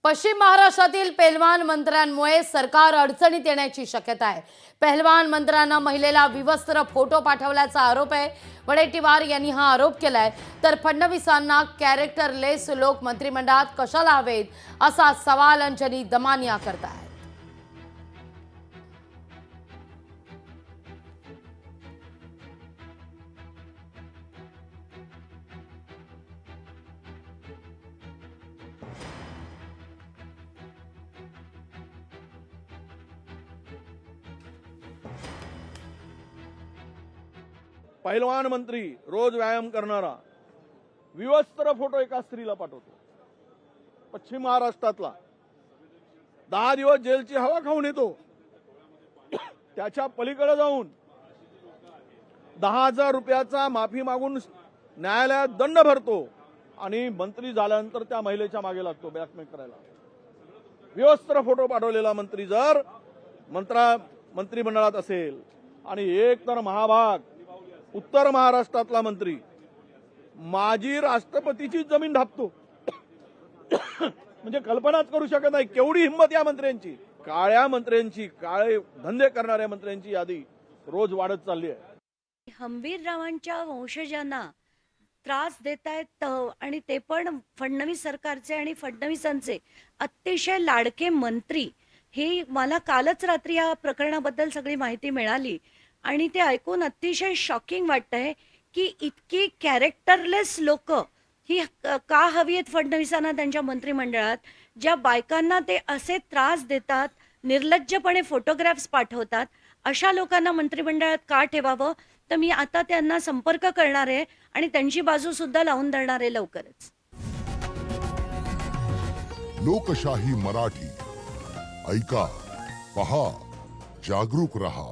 पश्चिम महाराष्ट्रातील पेहलवान मंत्र्यांमुळे सरकार अडचणीत येण्याची शक्यता आहे। पेहलवान मंत्र्यांना महिलेला विवस्त्र फोटो पाठवल्याचा आरोप आहे। वडेट्टीवार यांनी हा आरोप केलाय। तर फडणवीसांना कॅरेक्टरलेस लोक मंत्रिमंडळात कशाला हवेत असा सवाल अंजनी दमानिया करतायत। पहिलवान मंत्री रोज व्यायाम करणारा विवस्त्र फोटो एका स्त्रीला पाठवतो। पश्चिम महाराष्ट्रातला 10 दिवस जेलची हवा खाऊन येतो। त्याच्या पलीकडे जाऊन 10,000 रुपयाचा माफी मागून न्यायालयात दंड भरतो आणि मंत्री झाल्यानंतर त्या महिलेच्या मागे लागतो ब्लॅकमेल करायला। विवस्त्र फोटो पाठवलेला मंत्री जर मंत्रिमंडळात असेल आणि एक तर महाभाग उत्तर महाराष्ट्रातला मंत्री माजी राष्ट्रपतीची जमीन ढापतो म्हणजे कल्पनाच करू शकत नाही केवढी हिंमत या मंत्र्यांची। काळ्या मंत्र्यांची, काळे धंदे करणाऱ्या मंत्र्यांची यादी रोज वाढत चालली आहे। हंबीररावांच्या वंशजांना त्रास देत आहेत आणि ते पण फडणवीस सरकारचे आणि फडणवीसांचे अतिशय लाडके मंत्री। हे मला कालच रात्री या प्रकरणाबद्दल सगळी माहिती मिळाली आणि ते ऐकून अतिशय शॉकिंग वाटतंय की इतकी कॅरेक्टरलेस लोक ही का हवी आहेत फडणवीसांना त्यांच्या मंत्रिमंडळात, ज्या बायकांना ते असे त्रास देतात, निर्लज्जपणे फोटोग्राफ्स पाठवतात, अशा लोकांना मंत्रिमंडळात का ठेवावं। तर मी आता त्यांना संपर्क करणार आहे आणि त्यांची बाजू सुद्धा लावून धरणार आहे लवकरच। लोकशाही मराठी ऐका, पहा, जागरूक रहा।